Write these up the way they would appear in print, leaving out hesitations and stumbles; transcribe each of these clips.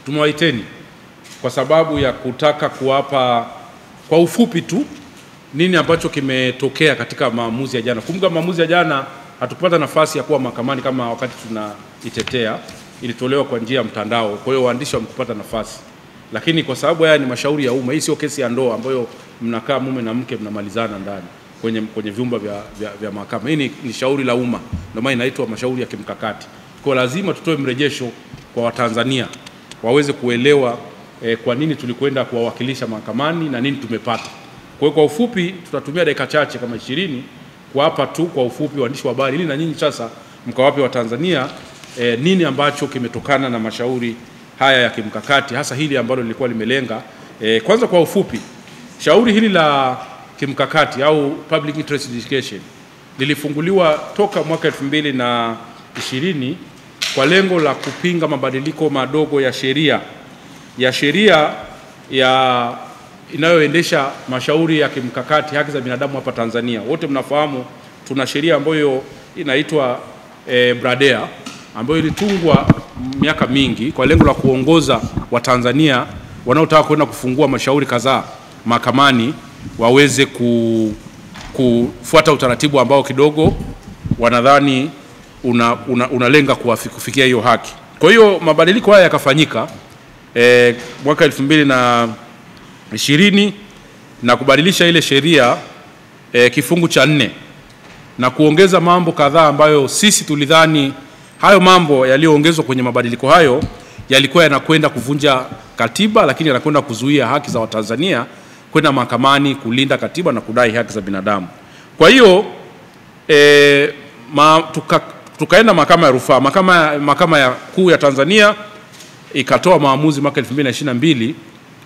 Tumewaiteni kwa sababu ya kutaka kuwapa kwa ufupi tu nini ambacho kimetokea katika maamuzi ya jana. Kumbuka maamuzi ya jana hatukupata nafasi ya kuwa mahakamani kama wakati tunaitetea, ilitolewa kwa njia ya mtandao, kwa hiyo waandishi wamkupata nafasi. Lakini kwa sababu haya ni mashauri ya umma, hii sio kesi ya ndoa ambayo mnakaa mume na mke mnamalizana ndani kwenye vyumba vya mahakama. Hii ni shauri la umma, ndio maana inaitwa mashauri ya kimkakati. Kwa lazima tutoe mrejesho kwa Watanzania waweze kuelewa kwa nini tulikwenda kuwawakilisha mahakamani na nini tumepata. Kwa hiyo kwa ufupi tutatumia dakika chache kama 20 kuwapa tu kwa ufupi waandishi wa habari ili na nyinyi sasa mkawape Watanzania nini ambacho kimetokana na mashauri haya ya kimkakati, hasa hili ambalo lilikuwa limelenga. Kwanza kwa ufupi, shauri hili la kimkakati au public interest litigation lilifunguliwa toka mwaka 2020 kwa lengo la kupinga mabadiliko madogo ya sheria inayoendesha mashauri ya kimkakati haki za binadamu hapa Tanzania. Wote mnafahamu tuna sheria ambayo inaitwa Bradea ambayo ilitungwa miaka mingi kwa lengo la kuongoza Watanzania wanaotaka kwenda kufungua mashauri kadhaa mahakamani waweze kufuata utaratibu ambao kidogo wanadhani unalenga kufikia hiyo haki. Kwa hiyo mabadiliko haya yakafanyika mwaka 2020 na kubadilisha ile sheria kifungu cha 4 na kuongeza mambo kadhaa ambayo sisi tulidhani hayo mambo yaliyoongezwa kwenye mabadiliko hayo yalikuwa yanakwenda kuvunja katiba, lakini yanakwenda kuzuia haki za Watanzania kwenda mahakamani kulinda katiba na kudai haki za binadamu. Kwa hiyo tukaenda mahakama ya rufaa. Mahakama ya kuu ya Tanzania ikatoa maamuzi mwaka 2022,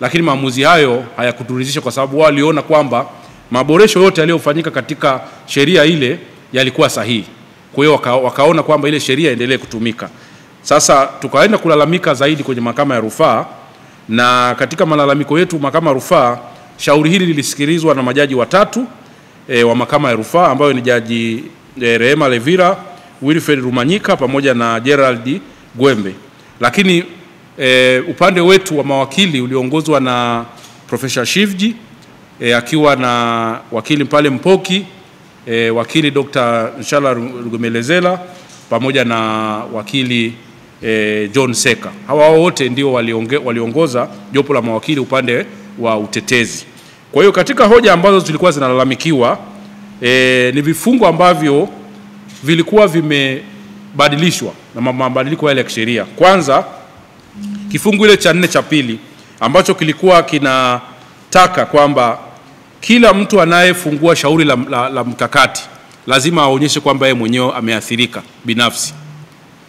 lakini maamuzi hayo hayakuturidhisha kwa sababu wao waliona kwamba maboresho yote yaliyofanyika katika sheria ile yalikuwa sahihi. Kwa hiyo wakaona kwamba ile sheria endelee kutumika. Sasa tukaenda kulalamika zaidi kwenye mahakama ya rufaa, na katika malalamiko yetu mahakama ya rufaa, shauri hili lilisikilizwa na majaji watatu wa mahakama ya rufaa ambayo ni Jaji Rehema Levira, Wilfred Rumanyika pamoja na Gerald Gwembe. Lakini upande wetu wa mawakili uliongozwa na Professor Shivji akiwa na wakili Mpale Mpoki, wakili Dr. Nshala Rugemelezela pamoja na wakili John Seka. Hawa wote ndio waliongoza jopo la mawakili upande wa utetezi. Kwa hiyo katika hoja ambazo zilikuwa zinalalamikiwa ni vifungu ambavyo vilikuwa vimebadilishwa na mabadiliko yale ya kisheria. Kwanza kifungu ile cha 4 cha pili ambacho kilikuwa kinataka kwamba kila mtu anayefungua shauri la mkakati lazima aonyeshe kwamba yeye mwenyewe ameathirika binafsi.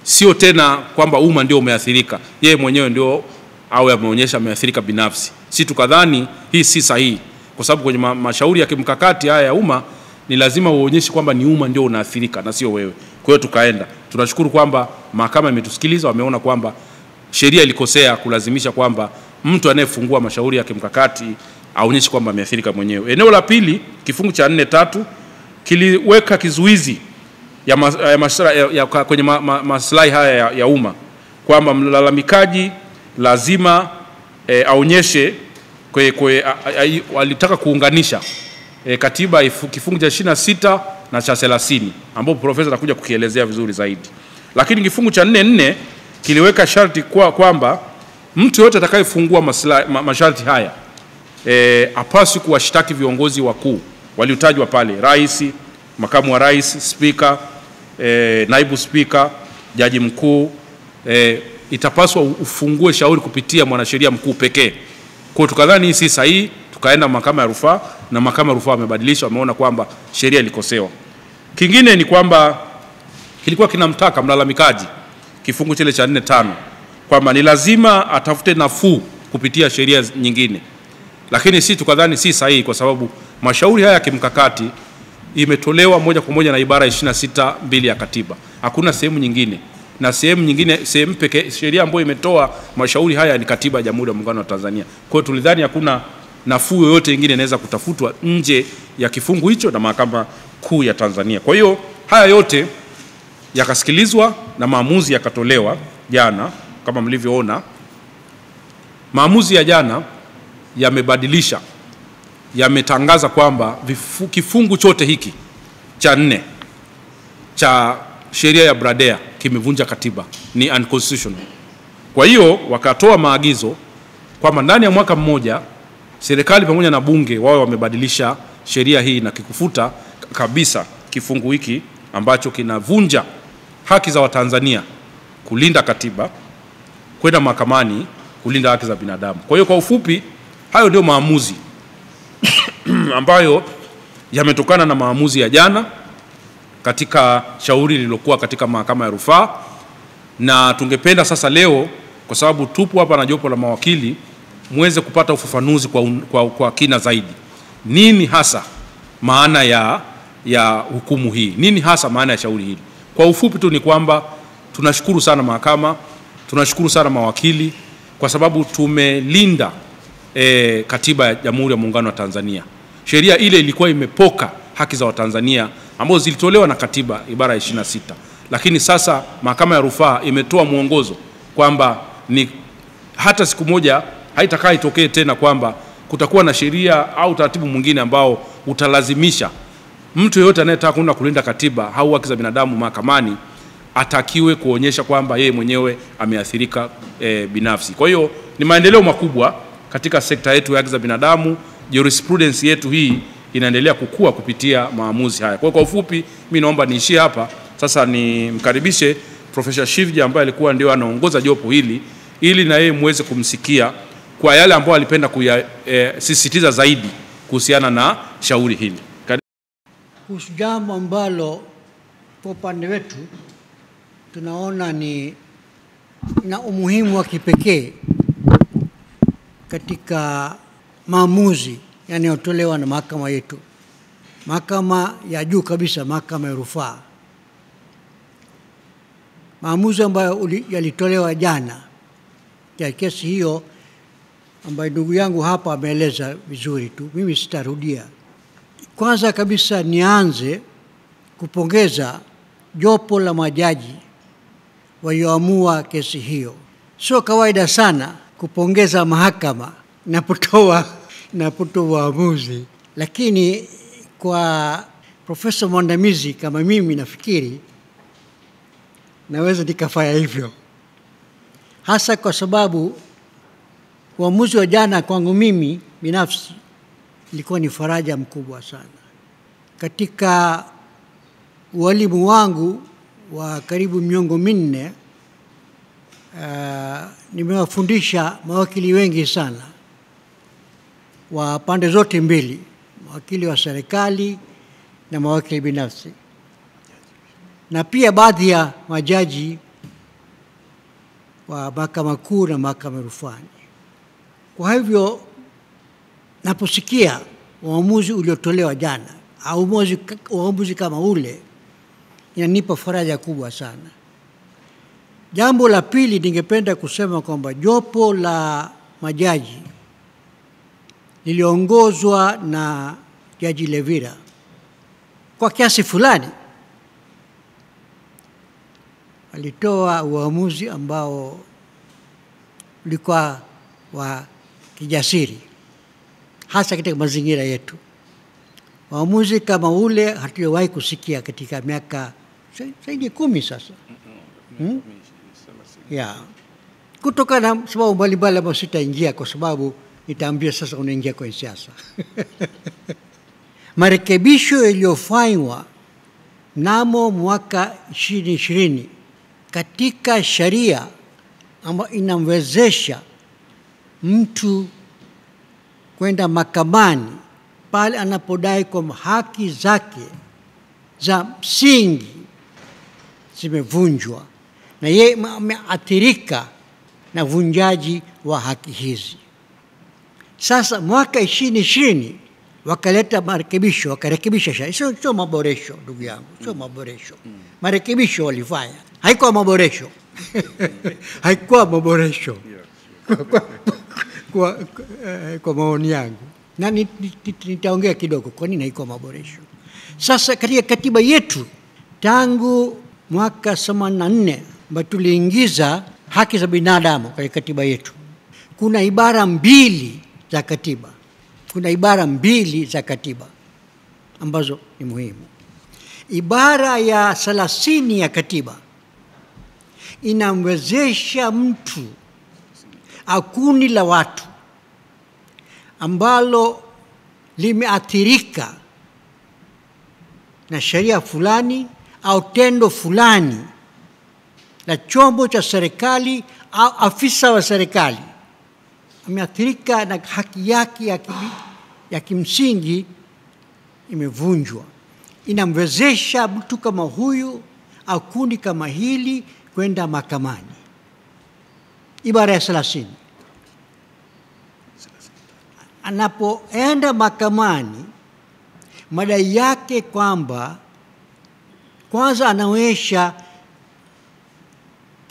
Sio tena kwamba umma ndio umeathirika, yeye mwenyewe ndio au ameonyesha ameathirika binafsi. Si tukadhani hii si sahihi kwa sababu kwenye mashauri ya kimkakati haya ya umma ni lazima uonyeshe kwamba ni umma ndio unaathirika na sio wewe. Kwa hiyo tukaenda. Tunashukuru kwamba mahakama imetusikiliza, wameona kwamba sheria ilikosea kulazimisha kwamba mtu anayefungua mashauri ya kimkakati aonyeshe kwamba ameathirika mwenyewe. Eneo la pili, kifungu cha 4.3 kiliweka kizuizi kwenye maslahi haya ya umma kwamba mlalamikaji lazima aonyeshe walitaka kuunganisha katiba kifungu cha 26 na cha 30 ambapo profesa atakuja kukielezea vizuri zaidi. Lakini kifungu cha 4.4 kiliweka sharti kwamba mtu yote atakayefungua masharti haya hapaswi kuwashtaki viongozi wakuu waliotajwa pale: rais, makamu wa rais, spika, naibu spika, jaji mkuu. Itapaswa ufungue shauri kupitia mwanasheria mkuu pekee. Kwa hiyo tukadhani hii si sahihi, tukaenda mahakama ya rufaa na mahakama ya rufaa wamebadilisha, wameona kwamba sheria ilikosewa. Kingine ni kwamba kilikuwa kinamtaka mlalamikaji kifungu kile cha 4.5 kwamba ni lazima atafute nafuu kupitia sheria nyingine. Lakini si tukadhani si sahihi kwa sababu mashauri haya ya kimkakati imetolewa moja kwa moja na ibara 26(2) ya katiba. Hakuna sehemu nyingine. Na sehemu pekee sheria ambayo imetoa mashauri haya ni katiba ya Jamhuri ya Muungano wa Tanzania. Kwa hiyo tulidhani hakuna nafuu yoyote nyingine inaweza kutafutwa nje ya kifungu hicho na Mahakama Kuu ya Tanzania. Kwa hiyo haya yote yakasikilizwa na maamuzi yakatolewa jana kama mlivyoona. Maamuzi ya jana yamebadilisha, yametangaza kwamba kifungu chote hiki cha 4 cha sheria ya Bradea kimevunja katiba, ni unconstitutional. Kwa hiyo wakatoa maagizo kwamba ndani ya mwaka mmoja serikali pamoja na bunge wao wamebadilisha sheria hii na kikufuta kabisa kifungu hiki ambacho kinavunja haki za Watanzania kulinda katiba, kwenda mahakamani kulinda haki za binadamu. Kwa hiyo kwa ufupi, hayo ndio maamuzi ambayo yametokana na maamuzi ya jana katika shauri lililokuwa katika mahakama ya rufaa, na tungependa sasa leo, kwa sababu tupo hapa na jopo la mawakili, muweze kupata ufafanuzi kwa kina zaidi. Nini hasa maana ya hukumu hii? Nini hasa maana ya shauri hili? Kwa ufupi tu ni kwamba tunashukuru sana mahakama, tunashukuru sana mawakili kwa sababu tumelinda katiba ya Jamhuri ya Muungano wa Tanzania. Sheria ile ilikuwa imepoka haki za Watanzania ambazo zilitolewa na katiba ibara ya 26. Lakini sasa mahakama ya rufaa imetoa mwongozo kwamba ni hata siku moja haitakaa itokee tena kwamba kutakuwa na sheria au taratibu mwingine ambao utalazimisha mtu yeyote anayetaka kwenda kulinda katiba au haki za binadamu mahakamani atakiwe kuonyesha kwamba yeye mwenyewe ameathirika binafsi. Kwa hiyo ni maendeleo makubwa katika sekta yetu ya haki za binadamu. Jurisprudence yetu hii inaendelea kukua kupitia maamuzi haya. Kwa ufupi, mimi naomba niishie hapa. Sasa nimkaribishe Professor Shivji ambaye alikuwa ndio anaongoza jopo hili, ili na yeye muweze kumsikia kwa yale ambayo alipenda kuyasisitiza zaidi kuhusiana na shauri hili. Kuhusu jambo ambalo kwa upande wetu tunaona ni na umuhimu wa kipekee katika maamuzi yanayotolewa na mahakama yetu, mahakama ya juu kabisa, mahakama ya rufaa. Maamuzi ambayo yalitolewa jana ya kesi hiyo ambayo ndugu yangu hapa ameeleza vizuri tu, mimi sitarudia. Kwanza kabisa nianze kupongeza jopo la majaji walioamua kesi hiyo. Sio kawaida sana kupongeza mahakama inapotoa uamuzi, lakini kwa profesa mwandamizi kama mimi nafikiri naweza nikafanya hivyo, hasa kwa sababu uamuzi wa jana kwangu mimi binafsi ilikuwa ni faraja mkubwa sana. Katika ualimu wangu wa karibu miongo minne, nimewafundisha mawakili wengi sana wa pande zote mbili, mawakili wa serikali na mawakili binafsi, na pia baadhi ya majaji wa mahakama kuu na mahakama ya rufaa. Kwa hivyo naposikia uamuzi uliotolewa jana au uamuzi kama ule, inanipa faraja kubwa sana. Jambo la pili, ningependa kusema kwamba jopo la majaji liliongozwa na Jaji Levira kwa kiasi fulani alitoa uamuzi ambao ulikuwa wa kijasiri, hasa katika mazingira yetu. Uamuzi kama ule hatujawahi kusikia katika miaka zaidi ya 10 sasa. Kutokana na sababu mbalimbali ambazo sitaingia kwa sababu nitaambia sasa unaingia kwenye siasa. Marekebisho yaliyofanywa mnamo mwaka 2020 katika sheria ambayo inamwezesha mtu kwenda mahakamani pale anapodai kwamba haki zake za msingi zimevunjwa na yeye ameathirika na vunjaji wa haki hizi. Sasa mwaka 2020 wakaleta marekebisho, wakarekebisha sheria. Sio maboresho ndugu yangu, sio maboresho. Marekebisho walifanya. Haikuwa maboresho. Haikuwa maboresho. Kwa maoni yangu. Na nitaongea kidogo kwa nini haikuwa maboresho. Sasa katika katiba yetu tangu mwaka 84 ambapo tuliingiza haki za binadamu katika katiba yetu, kuna ibara mbili za katiba. Kuna ibara mbili za katiba ambazo ni muhimu. Ibara ya 30 ya katiba inamwezesha mtu au kundi la watu ambalo limeathirika na sheria fulani au tendo fulani la chombo cha serikali au afisa wa serikali, ameathirika na haki yake ya kimsingi imevunjwa, inamwezesha mtu kama huyu au kundi kama hili kwenda mahakamani. Ibara ya 30. Anapoenda mahakamani, madai yake kwamba kwanza anaonyesha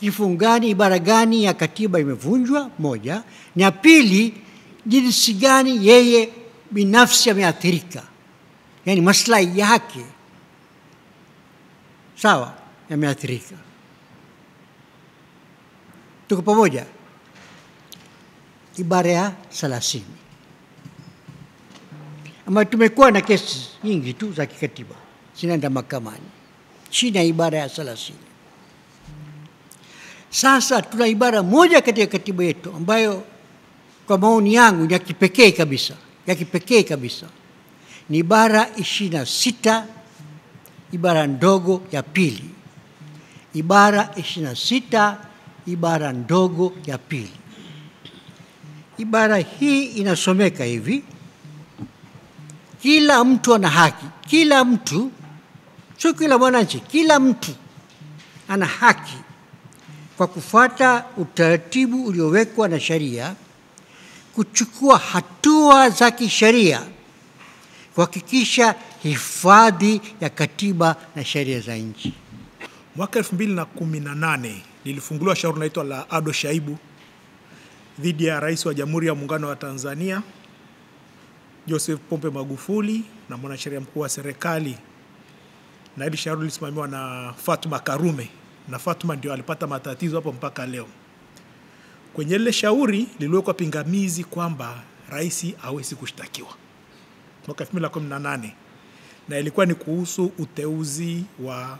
kifungani, ibara gani ya katiba imevunjwa, moja, na pili, jinsi gani yeye binafsi ameathirika, yani maslahi yake sawa yameathirika. Tuko pamoja? Ibara ya 30, ama tumekuwa na kesi nyingi tu za kikatiba zinaenda mahakamani chini ya ibara ya 30. Sasa tuna ibara moja katika katiba yetu ambayo kwa maoni yangu ni ya kipekee kabisa, ni ibara 26, ibara ndogo ya pili. Ibara 26, ibara ndogo ya pili. Ibara hii inasomeka hivi: kila mtu ana haki, kila mtu, sio kila mwananchi, kila mtu ana haki kwa kufuata utaratibu uliowekwa na sheria kuchukua hatua za kisheria kuhakikisha hifadhi ya katiba na sheria za nchi. Mwaka 2018 lilifunguliwa shauri linaloitwa la Ado Shaibu dhidi ya Rais wa Jamhuri ya Muungano wa Tanzania Joseph Pombe Magufuli na mwanasheria mkuu wa serikali, na hili shauri lilisimamiwa na Fatuma Karume, na Fatuma ndio alipata matatizo hapo mpaka leo. Kwenye ile shauri liliwekwa pingamizi kwamba rais hawezi kushtakiwa mwaka 2018, na ilikuwa ni kuhusu uteuzi wa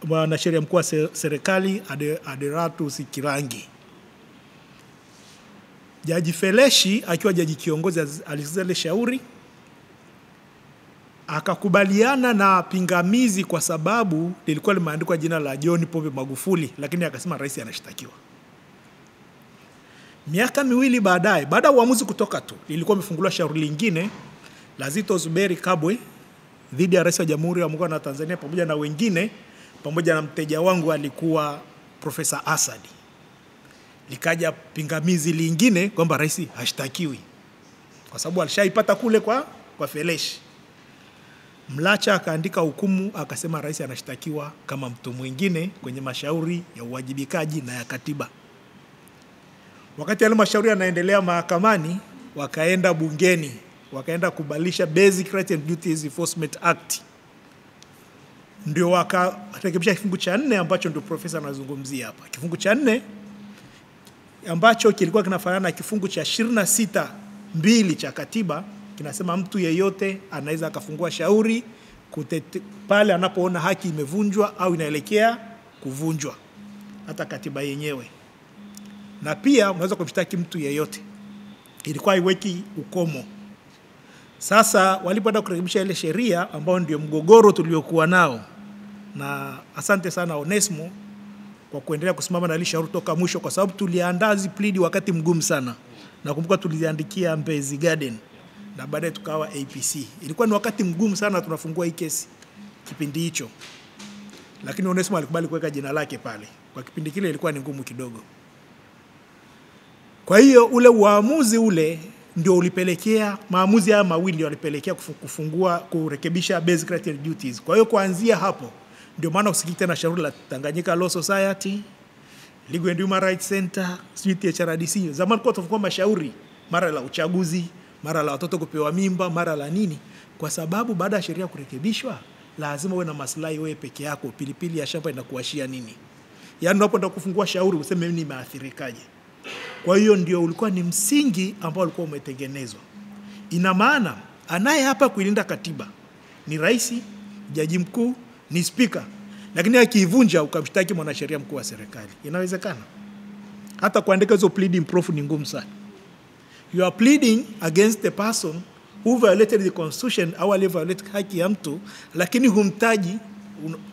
mwanasheria mkuu wa serikali Aderatus Kirangi. Jaji Feleshi akiwa jaji kiongozi alisikiza ile shauri, akakubaliana na pingamizi kwa sababu lilikuwa limeandikwa jina la John Pombe Magufuli, lakini akasema rais anashtakiwa. Miaka miwili baadaye, baada ya uamuzi kutoka tu, lilikuwa limefunguliwa shauri lingine la Zitto Zuberi Kabwe dhidi ya Rais wa Jamhuri ya Muungano wa Tanzania pamoja na wengine, pamoja na mteja wangu alikuwa Profesa Asadi. Likaja pingamizi lingine kwamba rais hashtakiwi kwa sababu alishaipata kule kwa Feleshi. Mlacha akaandika hukumu akasema rais anashtakiwa kama mtu mwingine kwenye mashauri ya uwajibikaji na ya katiba. Wakati yale mashauri yanaendelea mahakamani, wakaenda bungeni, wakaenda kubadilisha Basic Rights and Duties Enforcement Act. Ndio wakarekebisha kifungu cha 4 ambacho ndio profesa anazungumzia hapa. Kifungu cha 4 ambacho kilikuwa kinafanana na kifungu cha 26(2) cha katiba kinasema mtu yeyote anaweza akafungua shauri pale anapoona haki imevunjwa au inaelekea kuvunjwa, hata katiba yenyewe. Na pia unaweza kumshtaki mtu yeyote. Ilikuwa haiweki ukomo. Sasa walipoenda kurekebisha ile sheria ambao ndio mgogoro tuliokuwa nao, na asante sana Onesmo kwa kuendelea kusimama na ile shauri toka mwisho, kwa sababu tuliandaa plea wakati mgumu sana. Nakumbuka tuliandikia Mbezi Garden na baadaye tukawa APC. Ilikuwa ni wakati mgumu sana tunafungua hii kesi kipindi hicho. Lakini Onesmo alikubali kuweka jina lake pale. Kwa kipindi kile ilikuwa ni ngumu kidogo. Kwa hiyo ule uamuzi ule ndio ulipelekea, maamuzi haya mawili ndio walipelekea kurekebisha Basic Rights and Duties. Kwa hiyo kuanzia hapo ndio maana usikii tena shauri la Tanganyika Law Society, Legal and Human Rights Center, HRDC. Zamani kwa tofauti mashauri mara la uchaguzi, mara la watoto kupewa mimba, mara la nini, kwa sababu baada ya sheria kurekebishwa lazima uwe na maslahi wewe peke yako, pilipili ya shamba inakuashia nini. Yaani unapoenda kufungua shauri useme mimi nimeathirikaje. Kwa hiyo ndio ulikuwa ni msingi ambao ulikuwa umetengenezwa. Ina maana anaye hapa kuilinda katiba ni rais, jaji mkuu, ni spika. Lakini akiivunja ukamshtaki mwanasheria mkuu wa serikali. Inawezekana. Hata kuandika hizo pleading proof ni ngumu sana. You are pleading against the person who violated the constitution au aliyeviolate haki ya mtu, lakini humtaji,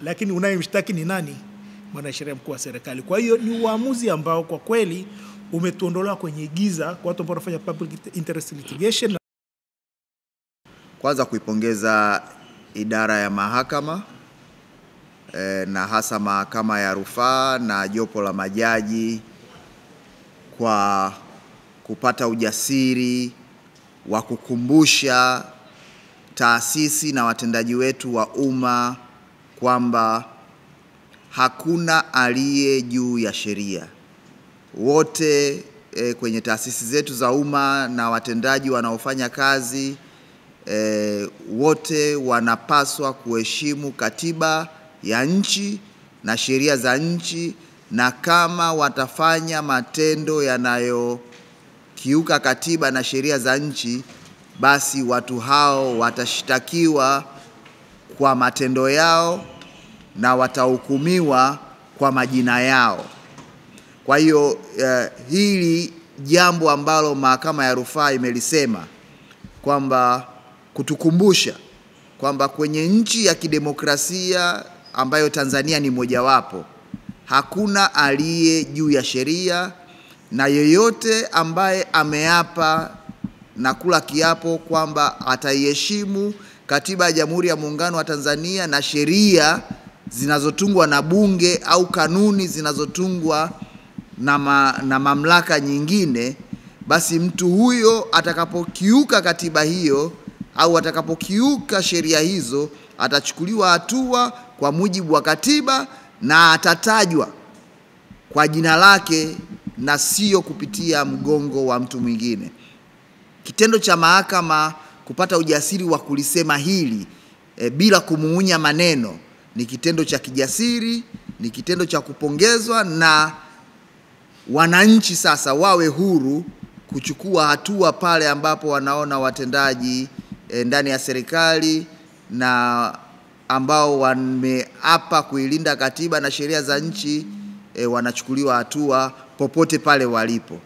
lakini unayemshtaki ni nani? Mwanasheria mkuu wa serikali. Kwa hiyo ni uamuzi ambao kwa kweli umetuondolewa kwenye giza kwa watu ambao wanafanya public interest litigation. Kwanza kuipongeza idara ya mahakama na hasa mahakama ya rufaa na jopo la majaji kwa kupata ujasiri wa kukumbusha taasisi na watendaji wetu wa umma kwamba hakuna aliye juu ya sheria. Wote kwenye taasisi zetu za umma na watendaji wanaofanya kazi wote wanapaswa kuheshimu katiba ya nchi na sheria za nchi, na kama watafanya matendo yanayokiuka katiba na sheria za nchi, basi watu hao watashtakiwa kwa matendo yao na watahukumiwa kwa majina yao. Kwa hiyo hili jambo ambalo mahakama ya rufaa imelisema kwamba kutukumbusha kwamba kwenye nchi ya kidemokrasia ambayo Tanzania ni mojawapo, hakuna aliye juu ya sheria, na yeyote ambaye ameapa na kula kiapo kwamba ataiheshimu katiba ya Jamhuri ya Muungano wa Tanzania na sheria zinazotungwa na bunge au kanuni zinazotungwa na mamlaka nyingine, basi mtu huyo atakapokiuka katiba hiyo au atakapokiuka sheria hizo atachukuliwa hatua kwa mujibu wa katiba na atatajwa kwa jina lake na sio kupitia mgongo wa mtu mwingine. Kitendo cha mahakama kupata ujasiri wa kulisema hili bila kumuunya maneno ni kitendo cha kijasiri, ni kitendo cha kupongezwa, na wananchi sasa wawe huru kuchukua hatua pale ambapo wanaona watendaji ndani ya serikali na ambao wameapa kuilinda katiba na sheria za nchi wanachukuliwa hatua popote pale walipo.